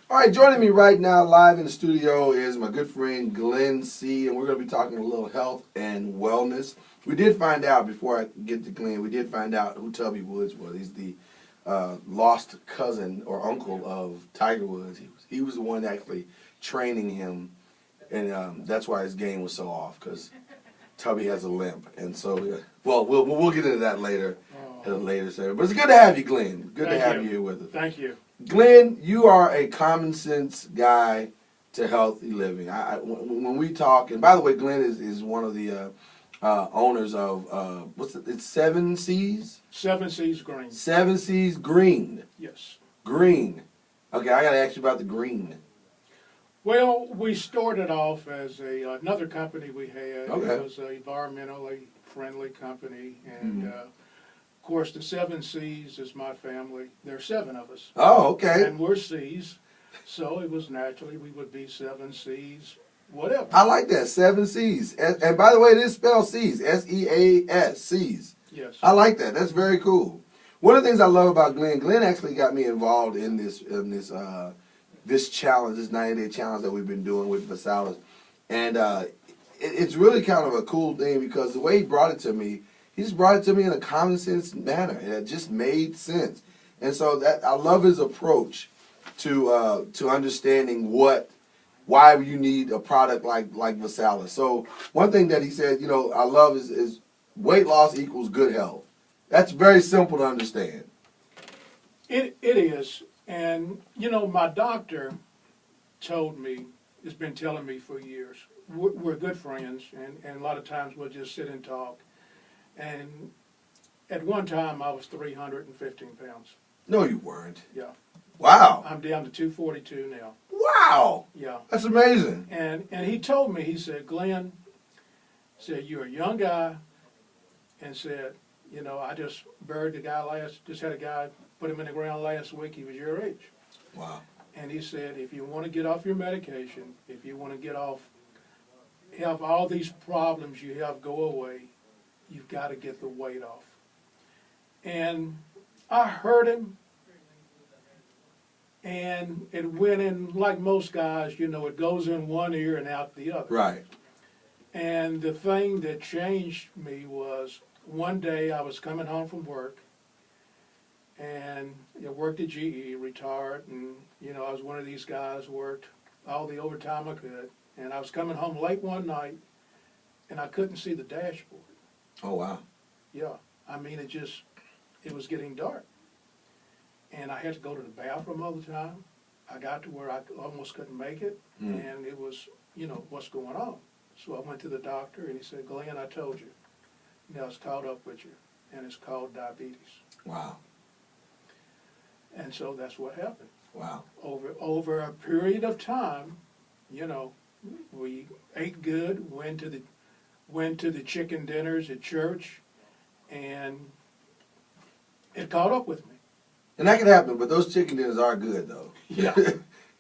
All right, joining me right now live in the studio is my good friend Glenn C., and we're going to be talking a little health and wellness. We did find out, before I get to Glenn, we did find out who Tubby Woods was. He's the lost cousin or uncle of Tiger Woods. He was the one actually training him, and that's why his game was so off, because Tubby has a limp. And so, well, we'll get into that later at a later segment. But it's good to have you, Glenn. Good to have you here with us. Thank you. Glenn, you are a common sense guy to healthy living. When we talk, and by the way, Glenn is one of the owners of it's 7 C's? 7 C's Green. 7 C's Green. Yes. Green. Okay, I got to ask you about the green. Well, we started off as another company we had. Okay. It was an environmentally friendly company, and of course, the 7 C's is my family. There are 7 of us. Oh, okay. And we're C's, so it was naturally we would be 7 C's, whatever. I like that, 7 C's. And by the way, it is spelled C's, S-E-A-S, C's. Yes. I like that. That's very cool. One of the things I love about Glenn actually got me involved in this challenge, this 90-day challenge that we've been doing with Vasalis. And it's really kind of a cool thing because the way he brought it to me, he just brought it to me in a common sense manner, and it just made sense. And so that I love his approach to understanding why you need a product like Vasalis. So one thing that he said, I love is weight loss equals good health. That's very simple to understand. It is, and my doctor told me, has been telling me for years. We're good friends, and a lot of times we'll just sit and talk. And at one time, I was 315 pounds. No, you weren't. Yeah. Wow. I'm down to 242 now. Wow. Yeah. That's amazing. And he told me, he said, Glenn, said, you're a young guy, and said, I just buried the guy just had a guy put him in the ground last week, he was your age. Wow. And he said, if you want to get off your medication, if you want to have all these problems you have go away, you've got to get the weight off. And I heard him, and it went in, like most guys, it goes in one ear and out the other. Right. And the thing that changed me was one day I was coming home from work, and I worked at GE, retired, and I was one of these guys, worked all the overtime I could, and I was coming home late one night, and I couldn't see the dashboard. Oh, wow. Yeah, I mean, it was getting dark. And I had to go to the bathroom all the time. I got to where I almost couldn't make it, and it was, what's going on? So I went to the doctor, and he said, Glenn, I told you. Now it's caught up with you, and it's called diabetes. Wow. And so that's what happened. Wow. Over a period of time, we ate good, went to the chicken dinners at church, and it caught up with me. And that can happen, but those chicken dinners are good, though. Yeah.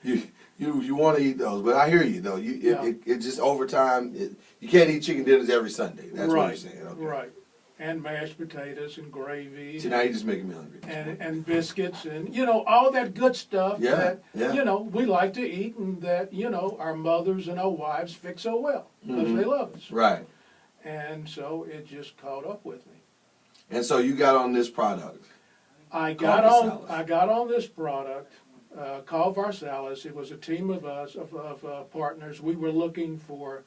you want to eat those, but I hear you, though. It just over time, you can't eat chicken dinners every Sunday. That's what you're saying. Okay. Right. And mashed potatoes and gravy. See, now you're just making me hungry. And biscuits and, all that good stuff that, we like to eat and that, our mothers and our wives fix so well because they love us. Right. And so it just caught up with me. And so you got on this product. I got on this product called Vasalis. It was a team of us, of partners. We were looking for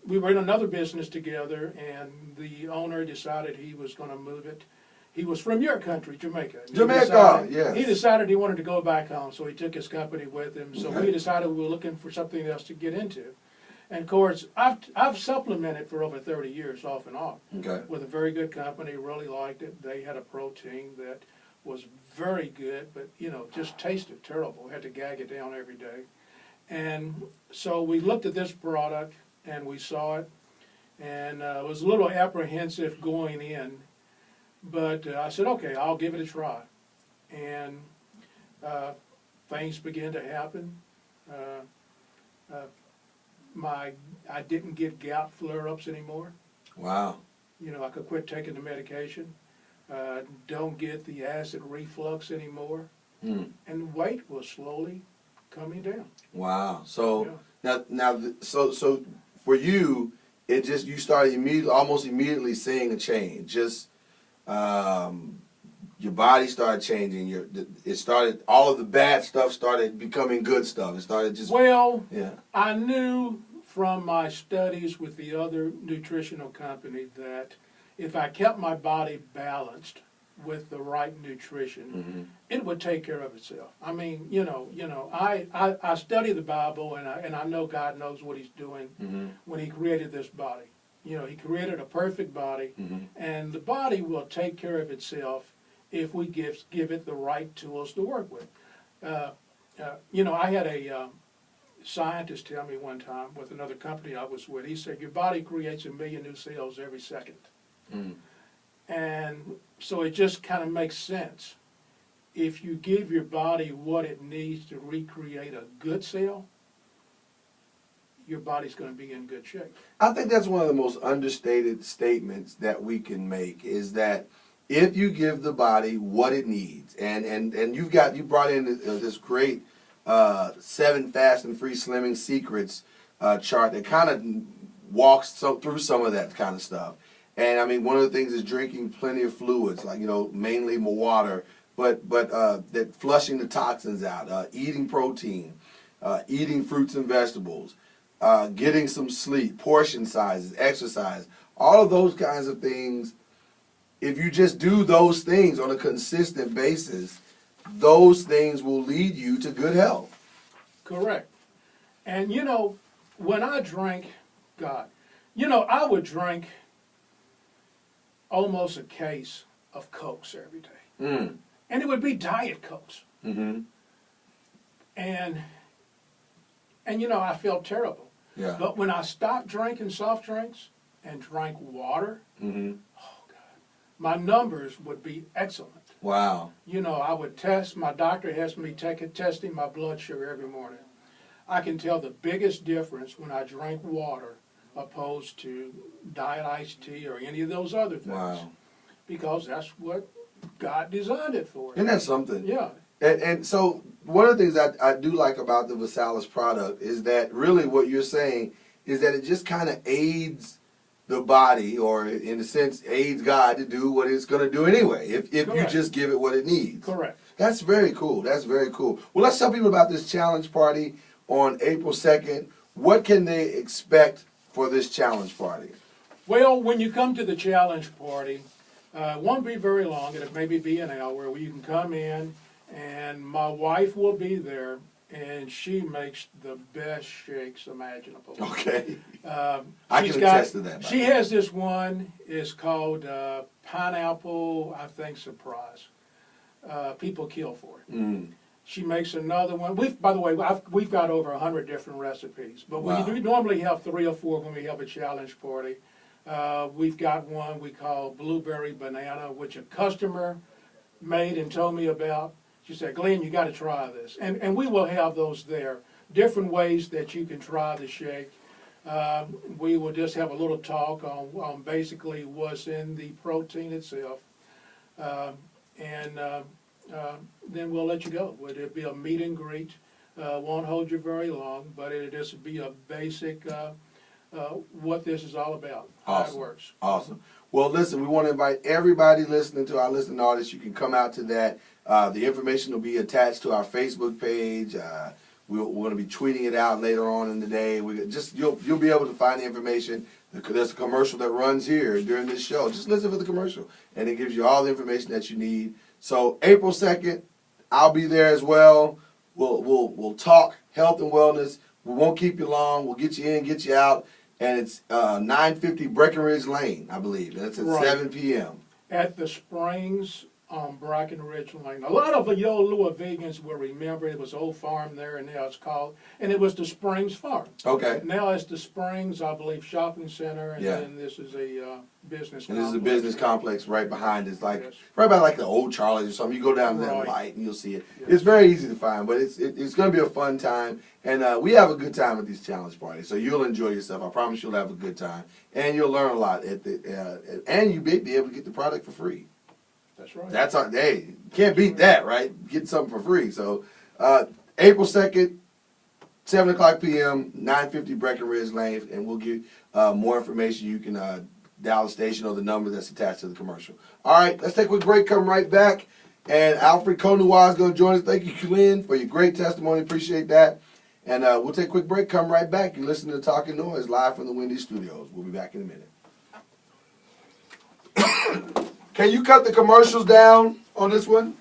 we were in another business together, and the owner decided he was going to move it. He was from your country, Jamaica. Yes. He decided he wanted to go back home, so he took his company with him. So we decided we were looking for something else to get into. And of course, I've supplemented for over 30 years off and on with a very good company. Really liked it. They had a protein that was very good, but just tasted terrible. Had to gag it down every day. And so we looked at this product and we saw it, and was a little apprehensive going in, but I said, okay, I'll give it a try. And things began to happen. I didn't get gout flare-ups anymore. Wow. I could quit taking the medication. Don't get the acid reflux anymore. And weight was slowly coming down. Wow. So so for you, it just you started almost immediately seeing a change. Just your body started changing. It started, all of the bad stuff started becoming good stuff. It started just. Well, yeah. I knew from my studies with the other nutritional company that if I kept my body balanced with the right nutrition, it would take care of itself. I mean, I study the Bible, and I know God knows what He's doing when He created this body. He created a perfect body, and the body will take care of itself if we give it the right tools to work with. I had a scientist tell me one time with another company I was with, he said, your body creates 1 million new cells every second. And so it just kind of makes sense. If you give your body what it needs to recreate a good cell, your body's going to be in good shape. I think that's one of the most understated statements that we can make, is that if you give the body what it needs, and you brought in this great 7 fast and free slimming secrets chart that kind of walks through some of that kind of stuff. And I mean, one of the things is drinking plenty of fluids, like mainly more water, but that flushing the toxins out, eating protein, eating fruits and vegetables, getting some sleep, portion sizes, exercise, all of those kinds of things. If you just do those things on a consistent basis, those things will lead you to good health. Correct. And when I drank, I would drink almost a case of Cokes every day. And it would be Diet Cokes. And I felt terrible. Yeah. But when I stopped drinking soft drinks and drank water, my numbers would be excellent. Wow. I would test, my doctor has me testing my blood sugar every morning. I can tell the biggest difference when I drink water opposed to diet iced tea or any of those other things. Wow. Because that's what God designed it for. Isn't that something? Yeah. And so one of the things I do like about the Vasalis product is that really what you're saying is that it just kind of aids the body, or in a sense aids God to do what it's going to do anyway, if you just give it what it needs. Correct. That's very cool. That's very cool. Well, let's tell people about this challenge party on April 2nd. What can they expect for this challenge party? Well, when you come to the challenge party, it won't be very long. It'll maybe be an hour where you can come in, and my wife will be there, and she makes the best shakes imaginable. Okay. I can attest to that. She has this one, it's called Pineapple, I think, Surprise. People kill for it. She makes another one. By the way, we've got over 100 different recipes, but we normally have 3 or 4 when we have a challenge party. We've got one we call Blueberry Banana, which a customer made and told me about. She said, Glenn, you got to try this. And we will have those there. Different ways that you can try the shake. We will just have a little talk on basically what's in the protein itself. Then we'll let you go. It'll be a meet and greet. Won't hold you very long, but it'll just be a basic what this is all about, how it works. Awesome. Well, listen, we want to invite everybody listening to our listening audience. You can come out to that. The information will be attached to our Facebook page. We're going to be tweeting it out later on in the day. You'll be able to find the information. There's a commercial that runs here during this show. Just listen for the commercial, and it gives you all the information that you need. So April 2nd, I'll be there as well. We'll talk health and wellness. We won't keep you long. We'll get you in, get you out. And it's 950 Breckenridge Lane, I believe. And it's at 7 p.m. At the Springs on Breckenridge Lane. A lot of the old Louisvillians will remember it was Old Farm there, and now it's called, and it was the Springs Farm. Okay. Now it's the Springs, I believe, Shopping Center, and then this is a business complex. And this is a business complex right behind it. It's like right by like the old Charlie's or something. You go down that light and you'll see it. Yes. It's very easy to find, but it's going to be a fun time. And we have a good time at these challenge parties, so you'll enjoy yourself. I promise you'll have a good time, and you'll learn a lot and you'll be able to get the product for free. That's right. Hey, can't beat that, right? Get something for free. So April 2nd, 7 o'clock p.m., 950 Breckenridge Lane, and we'll give more information. You can dial the station or the number that's attached to the commercial. All right, let's take a quick break, come right back. And Alfred Knoiz is going to join us. Thank you, Glenn, for your great testimony. Appreciate that. And we'll take a quick break, come right back. You're listening to Talking Knoiz live from the Wendy's Studios. We'll be back in a minute. Can you cut the commercials down on this one?